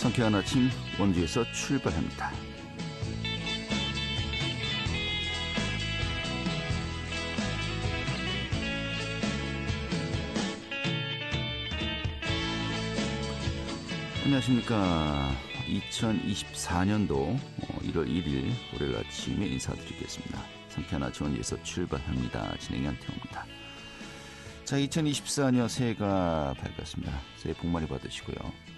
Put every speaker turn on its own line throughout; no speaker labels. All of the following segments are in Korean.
상쾌한 아침 원주에서 출발합니다. 안녕하십니까. 2024년도 1월 1일 월요일 아침에 인사드리겠습니다. 상쾌한 아침 원주에서 출발합니다. 진행의 한태호입니다. 자, 2024년 새해가 밝았습니다. 새해 복 많이 받으시고요.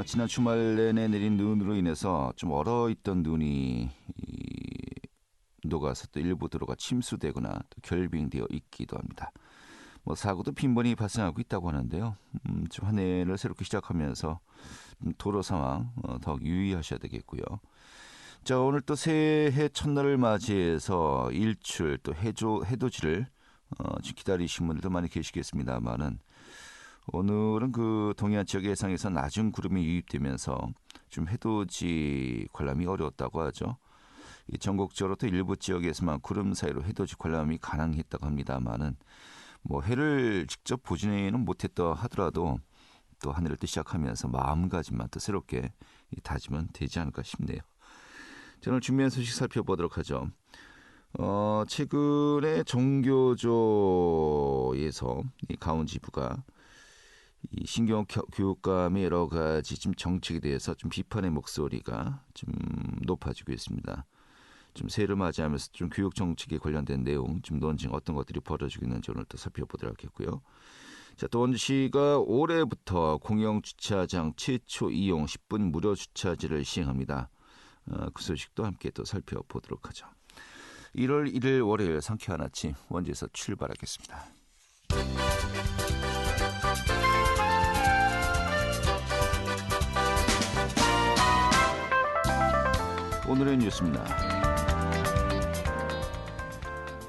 지난 주말 내내 내린 눈으로 인해서 좀 얼어있던 눈이 녹아서 또 일부 도로가 침수되거나 또 결빙되어 있기도 합니다. 사고도 빈번히 발생하고 있다고 하는데요. 좀 한 해를 새롭게 시작하면서 도로 상황 더욱 유의하셔야 되겠고요. 자, 오늘 또 새해 첫날을 맞이해서 일출 또 해돋이를 기다리신 분들도 많이 계시겠습니다만은 오늘은 그 동해안 지역의 해상에서 낮은 구름이 유입되면서 좀 해돋이 관람이 어려웠다고 하죠. 전국적으로 또 일부 지역에서만 구름 사이로 해돋이 관람이 가능했다고 합니다만은 해를 직접 보지는 못했다 하더라도 또 한 해를 또 시작하면서 마음가짐만 또 새롭게 다지면 되지 않을까 싶네요. 저는 준비한 소식 살펴보도록 하죠. 최근에 정교조에서 가온지부가 이 신경 교육감의 여러 가지 좀 정책에 대해서 좀 비판의 목소리가 좀 높아지고 있습니다. 좀 새해를 맞이하면서 좀 교육 정책에 관련된 내용, 좀 논쟁 어떤 것들이 벌어지고 있는지 오늘 또 살펴보도록 하겠고요. 자, 또 원주시가 올해부터 공영 주차장 최초 이용 10분 무료 주차제를 시행합니다. 그 소식도 함께 또 살펴보도록 하죠. 1월 1일 월요일 상쾌한 아침 원주에서 출발하겠습니다. 오늘의 뉴스입니다.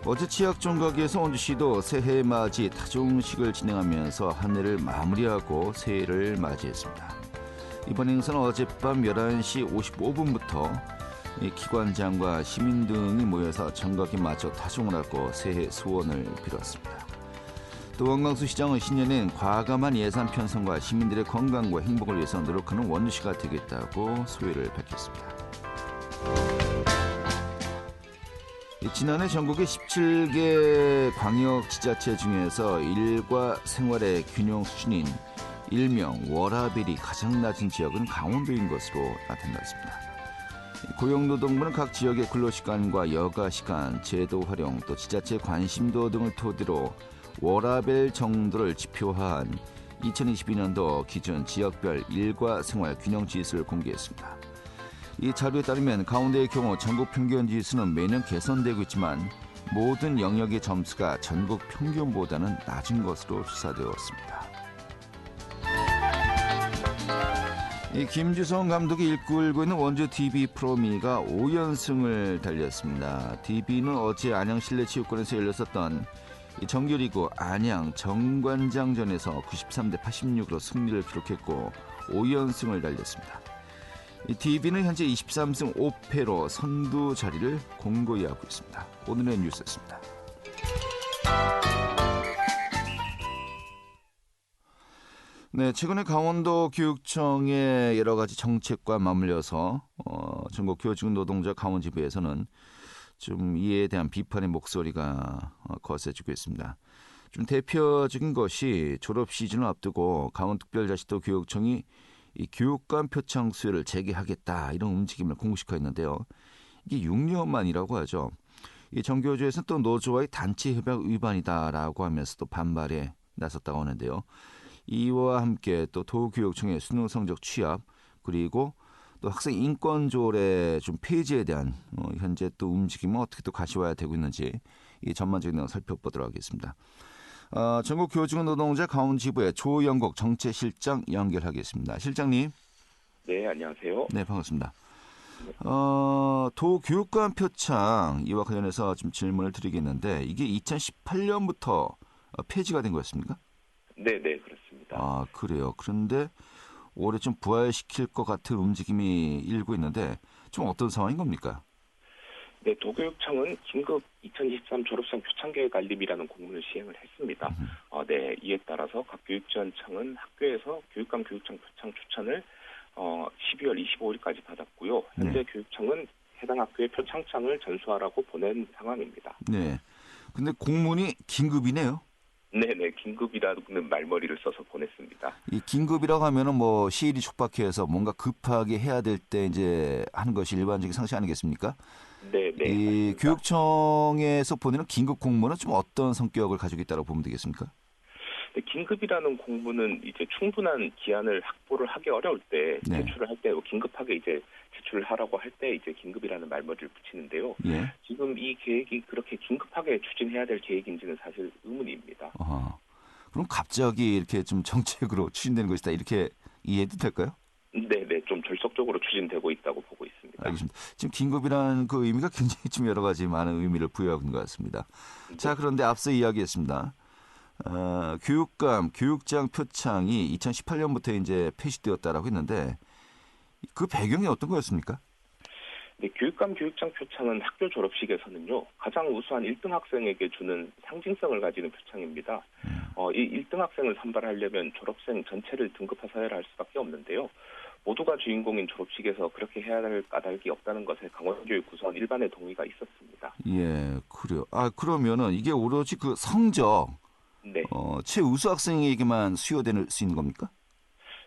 어제 치약종각에서 원주시도 새해 맞이 타종식을 진행하면서 한 해를 마무리하고 새해를 맞이했습니다. 이번 행사는 어젯밤 11시 55분부터 기관장과 시민 등이 모여서 정각에 맞춰 타종을 하고 새해 소원을 빌었습니다. 또 원광수 시장은 신년엔 과감한 예산 편성과 시민들의 건강과 행복을 위해서 노력하는 원주시가 되겠다고 소회를 밝혔습니다. 지난해 전국의 17개 광역지자체 중에서 일과 생활의 균형 수준인 일명 워라밸이 가장 낮은 지역은 강원도인 것으로 나타났습니다. 고용노동부는 각 지역의 근로시간과 여가시간, 제도 활용, 또 지자체 관심도 등을 토대로 워라밸 정도를 지표화한 2022년도 기준 지역별 일과 생활 균형 지수를 공개했습니다. 이 자료에 따르면 강원도의 경우 전국 평균 지수는 매년 개선되고 있지만 모든 영역의 점수가 전국 평균보다는 낮은 것으로 조사되었습니다. 김주성 감독이 이끌고 있는 원주 DB 프로미가 5연승을 달렸습니다. DB는 어제 안양 실내체육관에서 열렸었던 정규리그 안양 정관장전에서 93대 86으로 승리를 기록했고 5연승을 달렸습니다. DB는 현재 23승 5패로 선두 자리를 공고히 하고 있습니다. 오늘의 뉴스였습니다. 네, 최근에 강원도 교육청의 여러 가지 정책과 맞물려서 전국 교직 노동자 강원지부에서는 좀 이에 대한 비판의 목소리가 거세지고 있습니다. 좀 대표적인 것이 졸업 시즌을 앞두고 강원특별자치도 교육청이 이 교육감 표창 수여를 재개하겠다 이런 움직임을 공식화했는데요. 이게 6년 만이라고 하죠. 이 정교조에서는 또 노조와의 단체 협약 위반이다라고 하면서 또 반발에 나섰다고 하는데요. 이와 함께 또 도교육청의 수능 성적 취합 그리고 또 학생 인권 조례 좀 폐지에 대한 현재 또 움직임은 어떻게 또 가시화야 되고 있는지 이 전반적인 내용 살펴보도록 하겠습니다. 전국 교직 노동자 강원지부의 조영국 정책실장 연결하겠습니다. 실장님.
네, 안녕하세요.
네, 반갑습니다. 도교육감 표창 이와 관련해서 좀 질문을 드리겠는데 이게 2018년부터 폐지가 된 거였습니까?
네, 그렇습니다.
그래요. 그런데 올해 좀 부활시킬 것 같은 움직임이 일고 있는데 좀 어떤 상황인 겁니까?
네, 도교육청은 긴급 2023 졸업생 표창계획 알림이라는 공문을 시행을 했습니다. 네, 이에 따라서 각 교육지원청은 학교에서 교육감 교육청 표창 추천을 12월 25일까지 받았고요. 현재
네.
교육청은 해당 학교에 표창장을 전수하라고 보낸 상황입니다.
네. 근데 공문이 긴급이네요.
네네, 긴급이라는 말머리를 써서 보냈습니다.
이 긴급이라고 하면은 뭐 시일이 촉박해서 뭔가 급하게 해야 될 때 이제 하는 것이 일반적인 상식 아니겠습니까?
네네,
이
맞습니다.
교육청에서 보내는 긴급 공문은 좀 어떤 성격을 가지고 있다고 보면 되겠습니까?
네, 긴급이라는 공문은 이제 충분한 기한을 확보를 하기 어려울 때
네.
제출을 할 때 긴급하게 이제 제출을 하라고 할 때 이제 긴급이라는 말머리를 붙이는데요.
예.
지금 이 계획이 그렇게 긴급하게 추진해야 될 계획인지는 사실 의문입니다.
그럼 갑자기 이렇게 좀 정책으로 추진되는 것이다 이렇게 이해해도 될까요?
네네, 좀 절속적으로 추진되고 있다고 보고 있습니다.
알겠습니다. 지금 긴급이라는 그 의미가 굉장히 좀 여러 가지 많은 의미를 부여하고 있는 것 같습니다. 자, 그런데 앞서 이야기했습니다. 교육감, 교육장 표창이 2018년부터 이제 폐지되었다라고 했는데 그 배경이 어떤 거였습니까?
네, 교육감 교육장 표창은 학교 졸업식에서는요, 가장 우수한 1등 학생에게 주는 상징성을 가지는 표창입니다. 이 1등 학생을 선발하려면 졸업생 전체를 등급화 서열할 수밖에 없는데요. 모두가 주인공인 졸업식에서 그렇게 해야 할 까닭이 없다는 것에 강원교육 구성 일반의 동의가 있었습니다.
예, 그래요. 그러면은 이게 오로지 그 성적,
네.
최우수 학생에게만 수여될 수 있는 겁니까?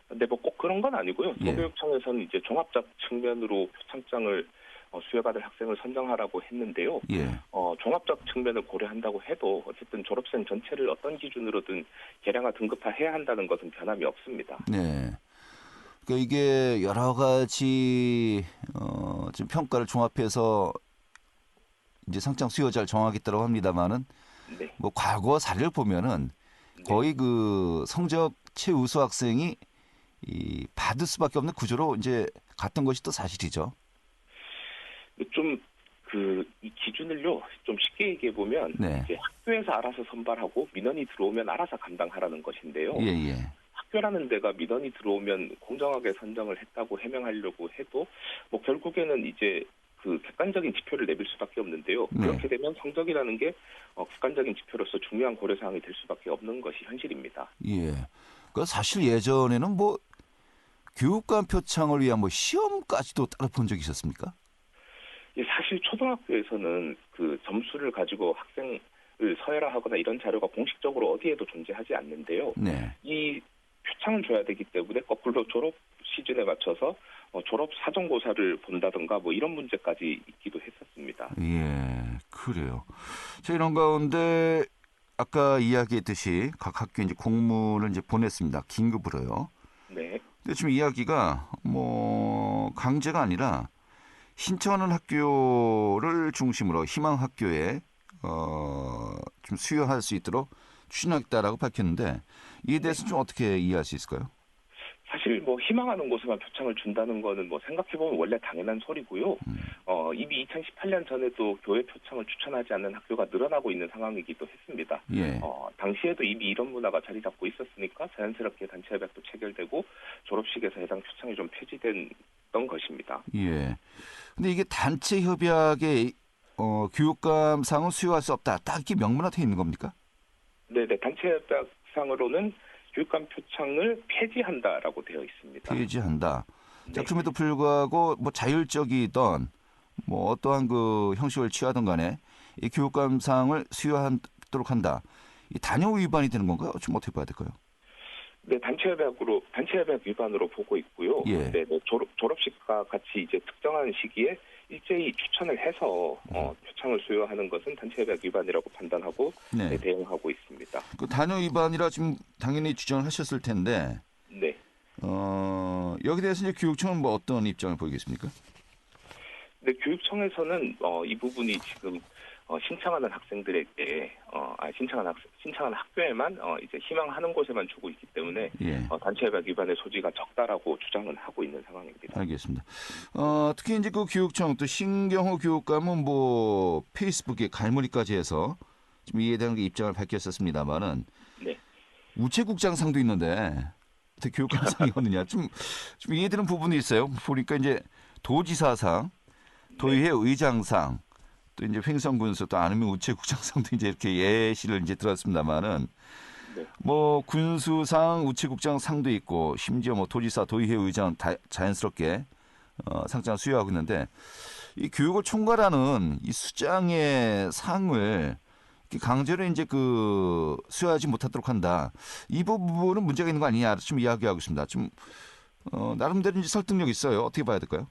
근데 뭐 꼭 그런 건 아니고요.
예.
도교육청에서는 이제 종합적 측면으로 표창장을 수여받을 학생을 선정하라고 했는데요.
예.
종합적 측면을 고려한다고 해도 어쨌든 졸업생 전체를 어떤 기준으로든 계량화 등급화해야 한다는 것은 변함이 없습니다.
네. 그러니까 이게 여러 가지 지금 평가를 종합해서 이제 상장 수요자를 정하겠다고 합니다만은
네.
뭐 과거 사례를 보면은 거의 그 성적 최우수 학생이 이 받을 수밖에 없는 구조로 이제 갔던 것이 또 사실이죠.
이 기준을요, 좀 쉽게 얘기해 보면,
네.
이제 학교에서 알아서 선발하고 민원이 들어오면 알아서 감당하라는 것인데요.
예.
학교라는 데가 민원이 들어오면 공정하게 선정을 했다고 해명하려고 해도, 뭐 결국에는 이제 그 객관적인 지표를 내밀 수밖에 없는데요.
네.
그렇게 되면 성적이라는 게 객관적인 지표로서 중요한 고려사항이 될 수밖에 없는 것이 현실입니다.
예. 그 사실 예전에는 뭐 교육감 표창을 위한 뭐 시험까지도 따로 본 적이 있었습니까?
사실 초등학교에서는 그 점수를 가지고 학생을 서열화하거나 이런 자료가 공식적으로 어디에도 존재하지 않는데요.
네.
이 표창을 줘야 되기 때문에 거꾸로 졸업 시즌에 맞춰서 졸업 사전고사를 본다든가 뭐 이런 문제까지 있기도 했었습니다.
예, 그래요. 자, 이런 가운데 아까 이야기했듯이 각 학교 이제 공문을 이제 보냈습니다. 긴급으로요.
네.
근데 지금 이야기가 뭐 강제가 아니라 신청하는 학교를 중심으로 희망 학교에 좀 수여할 수 있도록 추진하겠다라고 밝혔는데 이에 대해서 좀 어떻게 이해할 수 있을까요?
사실 뭐 희망하는 곳에만 표창을 준다는 거는 뭐 생각해보면 원래 당연한 소리고요. 이미 2018년 전에도 교회 표창을 추천하지 않는 학교가 늘어나고 있는 상황이기도 했습니다.
예.
당시에도 이미 이런 문화가 자리 잡고 있었으니까 자연스럽게 단체 협약도 체결되고 졸업식에서 해당 표창이 좀 폐지됐던 것입니다.
예. 근데 이게 단체 협약에 교육감상은 수여할 수 없다. 딱 이렇게 명문화되어 있는 겁니까?
네네. 단체 협약상으로는 교육감 표창을 폐지한다라고 되어 있습니다.
폐지한다.
네.
자, 그럼에도 불구하고 뭐 자율적이던 뭐 어떠한 그 형식을 취하든 간에 이 교육감상을 수여하도록 한다. 이 단호 위반이 되는 건가요? 지금 어떻게 봐야 될까요?
네, 단체 협약 위반으로 보고 있고요.
예.
네, 졸업식과 같이 이제 특정한 시기에 일제히 추천을 해서 표창을 수여하는 것은 단체 협약 위반이라고 판단하고
네.
대응하고 있습니다.
그 단호 위반이라 지금 당연히 주장을 하셨을 텐데,
네.
여기 대해서 이제 교육청은 뭐 어떤 입장을 보이겠습니까?
네, 교육청에서는 이 부분이 지금 신청하는 학생들에게 신청하는 학교에만 이제 희망하는 곳에만 주고 있기 때문에
예.
단체 협약 위반의 소지가 적다라고 주장은 하고 있는 상황입니다.
알겠습니다. 특히 이제 그 교육청 또 신경호 교육감은 뭐 페이스북에 갈무리까지 해서 좀 이에 대한 입장을 밝혔었습니다만은
네.
우체국장상도 있는데 어떻게 교육감상이 없느냐 좀 이해되는 부분이 있어요. 보니까 이제 도지사상, 도의회 의장상, 또 이제 횡성군수 또 아니면 우체국장상도 이제 이렇게 예시를 이제 들었습니다만은
네.
뭐 군수상, 우체국장 상도 있고 심지어 뭐 도지사, 도의회 의장 다 자연스럽게 상장을 수여하고 있는데 이 교육을 총괄하는 이 수장의 상을 강제로 이제 그 수여하지 못하도록 한다. 이 부분은 문제가 있는 거 아니냐 좀 이야기하고 있습니다. 좀 나름대로 이제 설득력 있어요. 어떻게 봐야 될까요?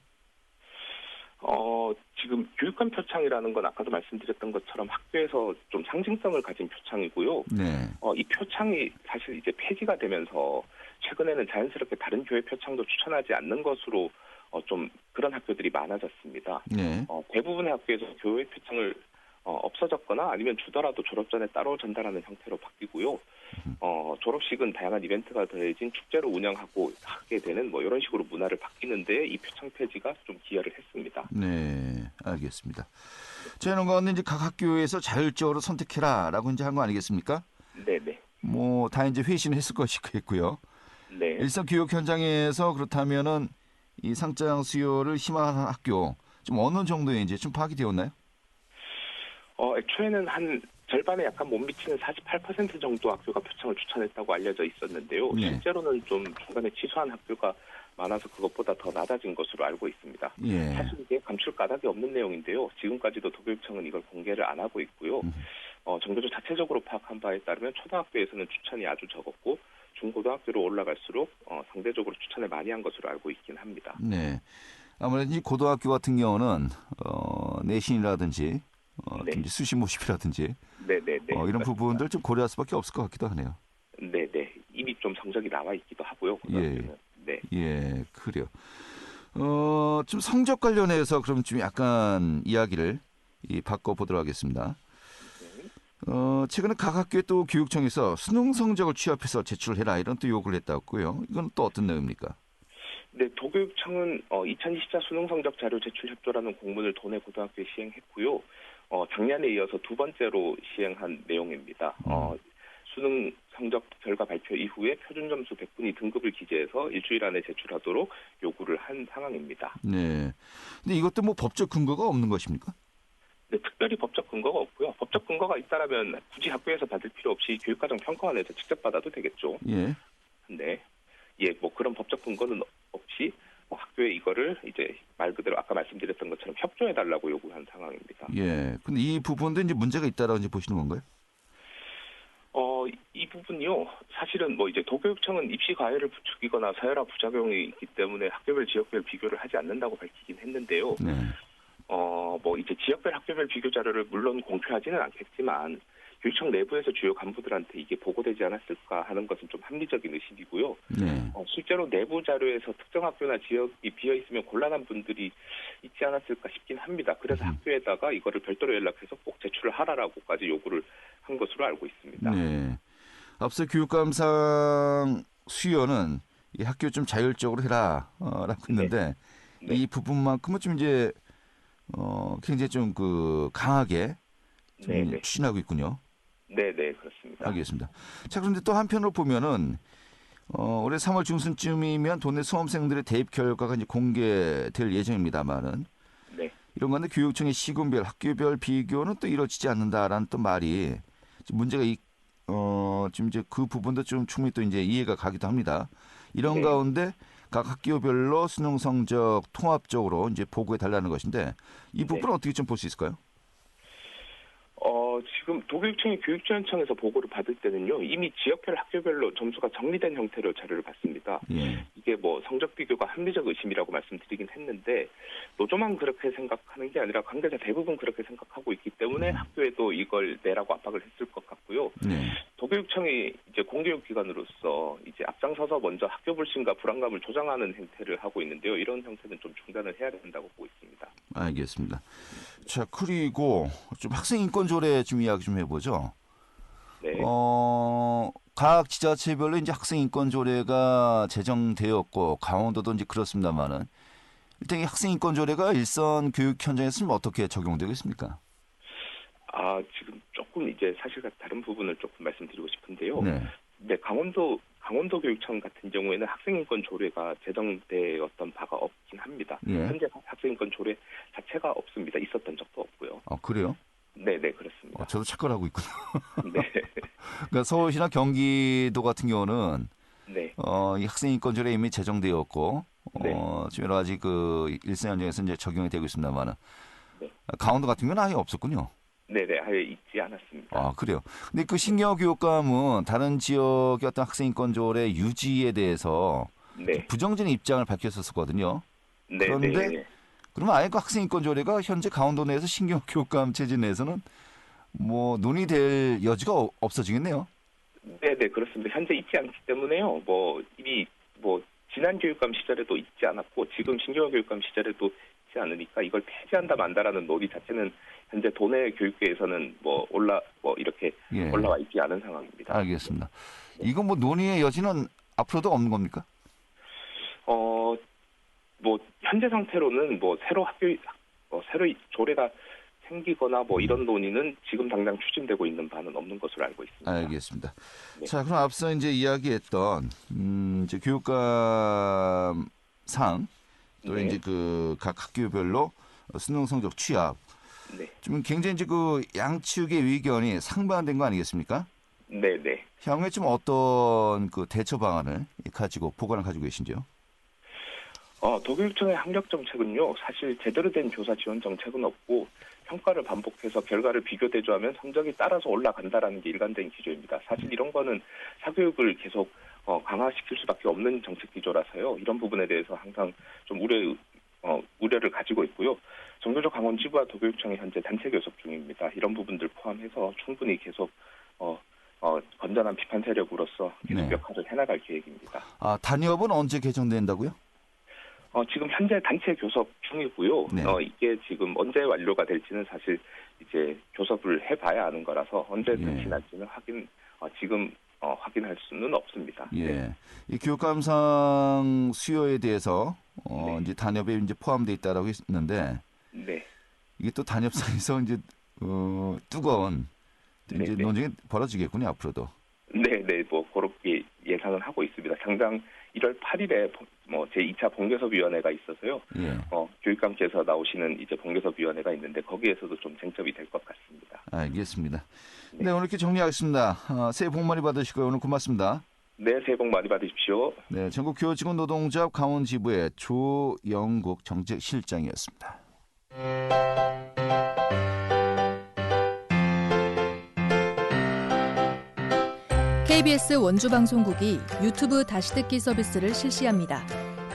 지금 교육감 표창이라는 건 아까도 말씀드렸던 것처럼 학교에서 좀 상징성을 가진 표창이고요.
네.
이 표창이 사실 이제 폐지가 되면서 최근에는 자연스럽게 다른 교회 표창도 추천하지 않는 것으로 좀 그런 학교들이 많아졌습니다.
네.
대부분의 학교에서 교회 표창을 없어졌거나 아니면 주더라도 졸업 전에 따로 전달하는 형태로 바뀌고요. 졸업식은 다양한 이벤트가 더해진 축제로 운영하고 하게 되는 뭐 이런 식으로 문화를 바뀌는데 이 표창 폐지가 좀 기여를 했습니다.
네, 알겠습니다. 저는 거는 이제 각 학교에서 자율적으로 선택해라라고 이제 한 거 아니겠습니까?
네네.
뭐 다 이제 회신을 했을 것이겠고요.
네.
일선 교육 현장에서 그렇다면은 이 상장 수요를 희망하는 학교 좀 어느 정도에 이제 좀 파악이 되었나요?
애초에는 한 절반에 약간 못 미치는 48% 정도 학교가 표창을 추천했다고 알려져 있었는데요.
네.
실제로는 좀 중간에 취소한 학교가 많아서 그것보다 더 낮아진 것으로 알고 있습니다.
예.
사실 이게 감출 까닭이 없는 내용인데요. 지금까지도 도교육청은 이걸 공개를 안 하고 있고요. 정부도 자체적으로 파악한 바에 따르면 초등학교에서는 추천이 아주 적었고 중고등학교로 올라갈수록 상대적으로 추천을 많이 한 것으로 알고 있긴 합니다.
네. 아무래도 이 고등학교 같은 경우는 내신이라든지
네.
이제 수시 모집이라든지
네네네.
이런 부분들 좀 고려할 수밖에 없을 것 같기도 하네요.
네네. 이미 좀 성적이 나와 있기도 하고요. 고등학교는. 네.
예, 그래요. 좀 성적 관련해서 그럼 좀 약간 이야기를 바꿔보도록 하겠습니다. 최근에 각 학교에 또 교육청에서 수능 성적을 취합해서 제출해라 이런 또 요구를 했다고요. 이건 또 어떤 내용입니까?
네, 도교육청은 2024 수능 성적 자료 제출 협조라는 공문을 도내 고등학교에 시행했고요. 작년에 이어서 두 번째로 시행한 내용입니다. 수능 성적 결과 발표 이후에 표준 점수 100분위 등급을 기재해서 일주일 안에 제출하도록 요구를 한 상황입니다.
네. 근데 이것도 뭐 법적 근거가 없는 것입니까?
네, 특별히 법적 근거가 없고요. 법적 근거가 있다라면 굳이 학교에서 받을 필요 없이 교육과정 평가원에서 직접 받아도 되겠죠.
예.
네. 예, 뭐 그런 법적 근거는 없이 학교에 이거를 이제 말 그대로 아까 말씀드렸던 것처럼 협조해달라고 요구한 상황입니다.
예. 근데 이 부분도 이제 문제가 있다라고 이제 보시는 건가요?
이 부분이요. 사실은 뭐 이제 도교육청은 입시 과외를 부추기거나 서열화 부작용이 있기 때문에 학교별 지역별 비교를 하지 않는다고 밝히긴 했는데요.
네.
뭐 이제 지역별 학교별 비교 자료를 물론 공표하지는 않겠지만 교육청 내부에서 주요 간부들한테 이게 보고되지 않았을까 하는 것은 좀 합리적인 의심이고요.
네.
실제로 내부 자료에서 특정 학교나 지역이 비어 있으면 곤란한 분들이 있지 않았을까 싶긴 합니다. 그래서 학교에다가 이거를 별도로 연락해서 꼭 제출을 하라라고까지 요구를 한 것으로 알고 있습니다.
네. 앞서 교육감상 수요는 이 학교 좀 자율적으로 해라라고 했는데
네.
이 부분만큼은 좀 이제 굉장히 좀 강하게 좀
네네.
추진하고 있군요.
네네, 그렇습니다.
알겠습니다. 자, 그런데 또 한편으로 보면은 올해 3월 중순쯤이면 도내 수험생들의 대입 결과가 이제 공개될 예정입니다만은
네.
이런 건데 교육청의 시군별, 학교별 비교는 또 이루어지지 않는다라는 또 말이 좀 문제가 지금 이제 그 부분도 좀 충분히 또 이제 이해가 가기도 합니다. 이런
네.
가운데 각 학교별로 수능 성적 통합적으로 이제 보고해 달라는 것인데 이 부분은 어떻게 좀 볼 수 있을까요?
지금 도교육청이 교육지원청에서 보고를 받을 때는요, 이미 지역별 학교별로 점수가 정리된 형태로 자료를 받습니다.
예.
이게 뭐 성적 비교가 합리적 의심이라고 말씀드리긴 했는데, 노조만 그렇게 생각하는 게 아니라 관계자 대부분 그렇게 생각하고 있기 때문에 학교에도 이걸 내라고 압박을 했을 것 같고요.
네.
도교육청이 이제 공교육기관으로서 이제 앞장서서 먼저 학교 불신과 불안감을 조장하는 행태를 하고 있는데요. 이런 형태는 좀 중단을 해야 된다고 보고 있습니다.
알겠습니다. 자, 그리고 좀 학생 인권 조례 좀 이야기 좀 해보죠.
네.
각 지자체별로 이제 학생 인권 조례가 제정되었고 강원도도 이제 그렇습니다만은 일단 이 학생 인권 조례가 일선 교육 현장에서 어떻게 적용되고 있습니까?
지금 조금 이제 사실과 다른 부분을 조금 말씀드리고 싶은데요.
네.
네, 강원도 교육청 같은 경우에는 학생인권 조례가 제정되었던 바가 없긴 합니다.
예.
현재 학생인권 조례 자체가 없습니다. 있었던 적도 없고요.
그래요?
네, 그렇습니다.
저도 착각을 하고 있군요.
네,
그러니까 서울시나 경기도 같은 경우는
네,
이 학생인권조례 이미 제정되었고
네.
지금 여러 가지 그 일생 현장에서 이제 적용이 되고 있습니다만은
네.
강원도 같은 경우는 아예 없었군요.
네, 아예 있지 않았습니다.
그래요. 근데 그 신규 교육감은 다른 지역의 어떤 학생인권조례 유지에 대해서
네,
부정적인 입장을 밝혔었거든요.
네,
그런데
네.
그러면 아예 그 학생인권조례가 현재 강원도 내에서 신규 교육감 체제 내에서는 뭐 논의될 여지가 없어지겠네요.
네, 그렇습니다. 현재 있지 않기 때문에요. 이미 지난 교육감 시절에도 있지 않았고 지금 신규 교육감 시절에도 있지 않으니까 이걸 폐지한다 만다라는 논의 자체는 현재 도내 교육계에서는 이렇게
예.
올라와 있지 않은 상황입니다.
알겠습니다. 이건 뭐 논의의 여지는 앞으로도 없는 겁니까?
현재 상태로는 새로 조례가 생기거나 이런 논의는 지금 당장 추진되고 있는 바는 없는 것으로 알고 있습니다.
알겠습니다.
네.
자, 그럼 앞서 이제 이야기했던 이제 교육감 상 또
네.
이제 그 각 학교별로 수능 성적 취합
네,
좀 굉장히 이제 그 양측의 의견이 상반된 거 아니겠습니까?
네.
향후에 좀 어떤 그 대처 방안을 보관을 가지고 계신지요?
도교육청의 학력 정책은요, 사실 제대로 된 교사 지원 정책은 없고 평가를 반복해서 결과를 비교 대조하면 성적이 따라서 올라간다라는 게 일관된 기조입니다. 사실 이런 거는 사교육을 계속 강화시킬 수밖에 없는 정책 기조라서요. 이런 부분에 대해서 항상 좀 우려를 가지고 있고요. 정교조 강원지부와 도교육청이 현재 단체 교섭 중입니다. 이런 부분들 포함해서 충분히 계속 건전한 비판 세력으로서 계속
네.
역할을 해나갈 계획입니다.
단협은 언제 개정된다고요?
지금 현재 단체 교섭 중이고요.
네.
이게 지금 언제 완료가 될지는 사실 이제 교섭을 해봐야 아는 거라서 언제
예.
끝이 날지는 지금 확인할 수는 없습니다.
예. 이 교육감상 수요에 대해서
네.
이제 단협에 이제 포함되어 있다라고 했는데
네.
이게 또 단협상에서 이제 뜨거운 이제
네.
논쟁이 벌어지겠군요 앞으로도.
네, 그렇게 예상은 하고 있습니다. 당장 1월 8일에 제2차 본교섭위원회가 있어서요.
예.
교육감께서 나오시는 이제 본교섭위원회가 있는데 거기에서도 좀 쟁점이 될 것 같습니다.
알겠습니다.
네.
네, 오늘 이렇게 정리하겠습니다. 새해 복 많이 받으시고요. 오늘 고맙습니다.
네, 새해 복 많이 받으십시오.
네, 전국 교직원 노동조합 강원지부의 조영국 정책실장이었습니다.
KBS 원주방송국이 유튜브 다시 듣기 서비스를 실시합니다.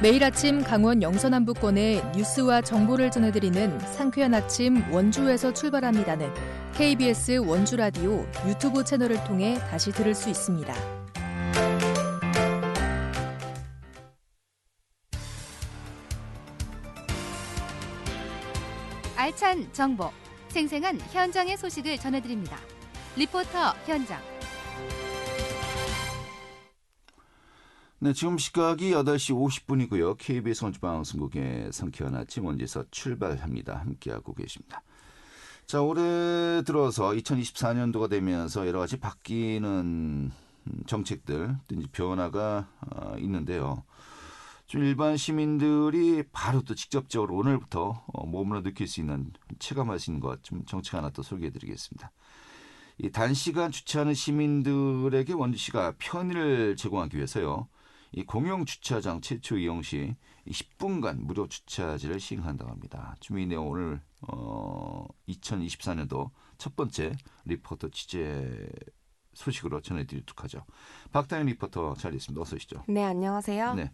매일 아침 강원 영서남부권의 뉴스와 정보를 전해드리는 상쾌한 아침 원주에서 출발합니다는 KBS 원주라디오 유튜브 채널을 통해 다시 들을 수 있습니다.
알찬 정보, 생생한 현장의 소식을 전해드립니다. 리포터 현장.
네, 지금 시각이 8시 50분이고요. KBS 원주방송국의 상쾌한 아침 원주에서 출발합니다. 함께하고 계십니다. 자, 올해 들어서 2024년도가 되면서 여러 가지 바뀌는 정책들, 또 이제 변화가 있는데요. 좀 일반 시민들이 바로 또 직접적으로 오늘부터 몸으로 느낄 수 있는 체감할 수 있는 것 좀 정책 하나 또 소개해드리겠습니다. 이 단시간 주차하는 시민들에게 원주시가 편의를 제공하기 위해서요. 이 공영 주차장 최초 이용 시 10분간 무료 주차제를 시행한다고 합니다. 주민 내용 오늘 2024년도 첫 번째 리포터 취재 소식으로 전해드리도록 하죠. 박다현 리포터 자리했습니다. 어서 오시죠.
네, 안녕하세요.
네.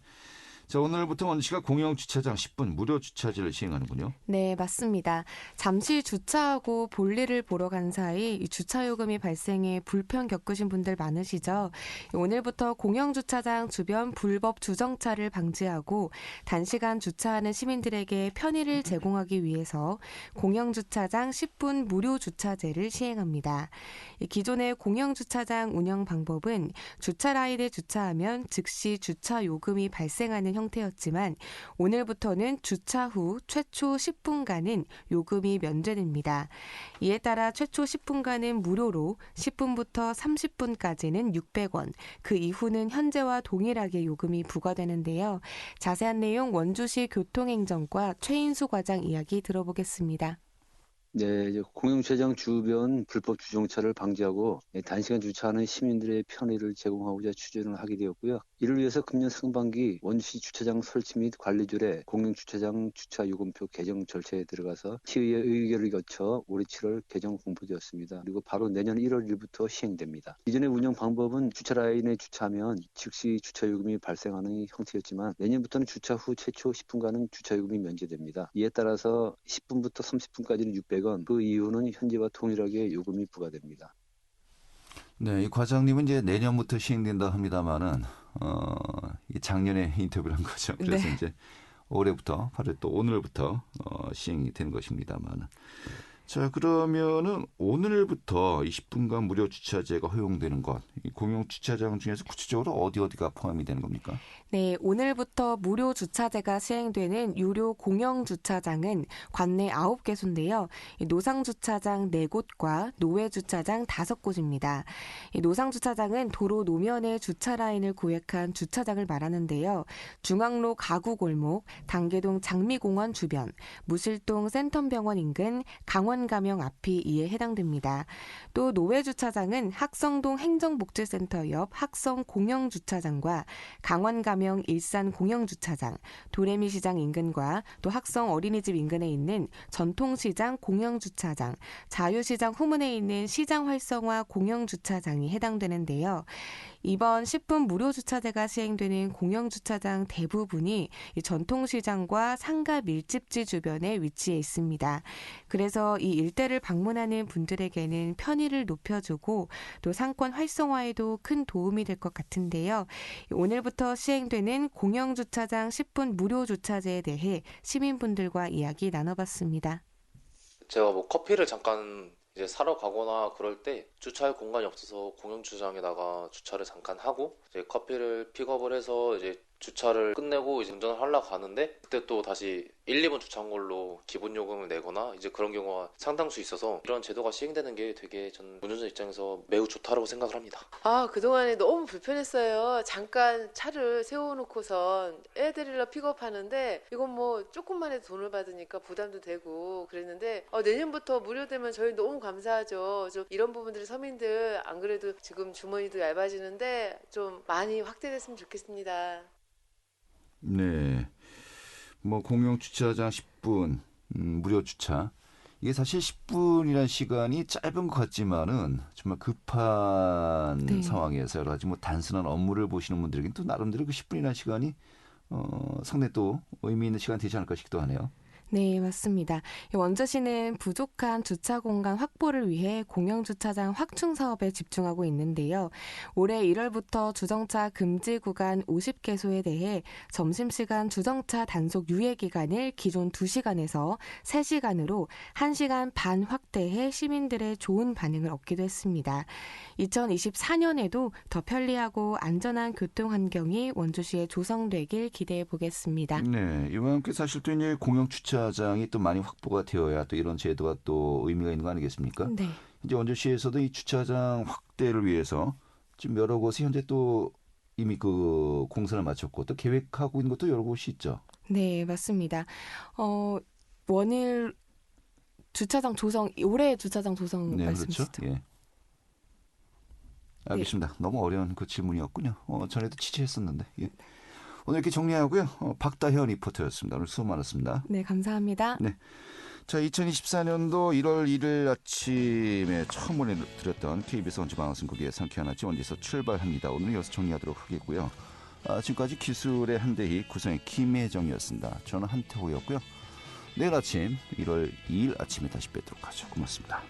자, 오늘부터 원주시가 공영 주차장 10분 무료 주차제를 시행하는군요.
네, 맞습니다. 잠시 주차하고 볼일을 보러 간 사이 이 주차 요금이 발생해 불편 겪으신 분들 많으시죠? 오늘부터 공영 주차장 주변 불법 주정차를 방지하고 단시간 주차하는 시민들에게 편의를 제공하기 위해서 공영 주차장 10분 무료 주차제를 시행합니다. 기존의 공영 주차장 운영 방법은 주차 라인에 주차하면 즉시 주차 요금이 발생하는 형태였지만 오늘부터는 주차 후 최초 10분간은 요금이 면제됩니다. 이에 따라 최초 10분간은 무료로 10분부터 30분까지는 600원, 그 이후는 현재와 동일하게 요금이 부과되는데요. 자세한 내용 원주시 교통행정과 최인수 과장 이야기 들어보겠습니다.
네, 이제 공영주차장 주변 불법 주정차를 방지하고 단시간 주차하는 시민들의 편의를 제공하고자 추진을 하게 되었고요. 이를 위해서 금년 상반기 원주시 주차장 설치 및 관리조례 공영주차장 주차요금표 개정 절차에 들어가서 시의회 의결을 거쳐 올해 7월 개정 공포되었습니다. 그리고 바로 내년 1월 1일부터 시행됩니다. 이전의 운영 방법은 주차 라인에 주차하면 즉시 주차요금이 발생하는 형태였지만 내년부터는 주차 후 최초 10분간은 주차요금이 면제됩니다. 이에 따라서 10분부터 30분까지는 600원, 그 이후는 현재와 동일하게 요금이 부과됩니다.
네, 이 과장님은 이제 내년부터 시행된다 합니다만은 작년에 인터뷰를 한 거죠. 그래서
네.
이제 올해부터 바로 또 오늘부터 시행이 되는 것입니다만은. 자, 그러면은 오늘부터 20분간 무료 주차제가 허용되는 것, 이 공용 주차장 중에서 구체적으로 어디가 포함이 되는 겁니까?
네, 오늘부터 무료 주차제가 시행되는 유료 공영 주차장은 관내 9개소인데요. 노상 주차장 4곳과 노외 주차장 5곳입니다. 노상 주차장은 도로 노면에 주차 라인을 구획한 주차장을 말하는데요. 중앙로 가구골목, 단계동 장미공원 주변, 무실동 센텀병원 인근, 강원가명 앞이 이에 해당됩니다. 또 노외 주차장은 학성동 행정복지센터 옆 학성 공영주차장과 강원가명 일산 공영주차장, 도래미시장 인근과 또 학성 어린이집 인근에 있는 전통시장 공영주차장, 자유시장 후문에 있는 시장 활성화 공영주차장이 해당되는데요. 이번 10분 무료 주차제가 시행되는 공영주차장 대부분이 이 전통시장과 상가 밀집지 주변에 위치해 있습니다. 그래서 이 일대를 방문하는 분들에게는 편의를 높여주고 또 상권 활성화에도 큰 도움이 될 것 같은데요. 오늘부터 시행되는 공영주차장 10분 무료 주차제에 대해 시민분들과 이야기 나눠봤습니다.
제가 뭐 커피를 잠깐 이제 사러 가거나 그럴 때 주차할 공간이 없어서 공영주차장에다가 주차를 잠깐 하고 이제 커피를 픽업을 해서 이제 주차를 끝내고 이제 운전을 하려고 가는데 그때 또 다시 1, 2분 주차한 걸로 기본 요금을 내거나 이제 그런 경우가 상당수 있어서 이런 제도가 시행되는 게 되게 전 운전자 입장에서 매우 좋다라고 생각을 합니다.
그동안에 너무 불편했어요. 잠깐 차를 세워놓고선 애 데리러 픽업하는데 이건 뭐 조금만 해도 돈을 받으니까 부담도 되고 그랬는데 내년부터 무료되면 저희 너무 감사하죠. 좀 이런 부분들이 서민들 안 그래도 지금 주머니도 얇아지는데 좀 많이 확대됐으면 좋겠습니다.
네, 뭐 공용 주차장 10분 무료 주차. 이게 사실 10분이라는 시간이 짧은 것 같지만은 정말 급한 상황에서 여러 가지 뭐 단순한 업무를 보시는 분들에게는 또 나름대로 그 10분이라는 시간이 상당히 또 의미 있는 시간이 되지 않을까 싶기도 하네요.
네, 맞습니다. 원주시는 부족한 주차 공간 확보를 위해 공영주차장 확충 사업에 집중하고 있는데요. 올해 1월부터 주정차 금지 구간 50개소에 대해 점심시간 주정차 단속 유예 기간을 기존 2시간에서 3시간으로 1시간 반 확대해 시민들의 좋은 반응을 얻기도 했습니다. 2024년에도 더 편리하고 안전한 교통 환경이 원주시에 조성되길 기대해 보겠습니다.
네, 이와 함께 사실 또 이제 공영 주차장이 또 많이 확보가 되어야 또 이런 제도가 또 의미가 있는 거 아니겠습니까?
네.
이제 원주시에서도 이 주차장 확대를 위해서 지금 여러 곳이 현재 또 이미 그 공사를 마쳤고 또 계획하고 있는 것도 여러 곳이 있죠.
네, 맞습니다. 원일 주차장 조성, 올해 주차장 조성
네,
말씀이시죠?
그렇죠. 예. 알겠습니다. 너무 어려운 그 질문이었군요. 전에도 취재했었는데. 예. 오늘 이렇게 정리하고요. 박다현 리포터였습니다. 오늘 수고 많았습니다.
네, 감사합니다.
네. 자, 2024년도 1월 1일 아침에 처음 보내드렸던 KBS 원주방송국의 상쾌한 아침 원지에서 출발합니다. 오늘은 여기서 정리하도록 하겠고요. 지금까지 기술의 한대희, 구성의 김혜정이었습니다. 저는 한태호였고요. 내일 아침 1월 2일 아침에 다시 뵙도록 하죠. 고맙습니다.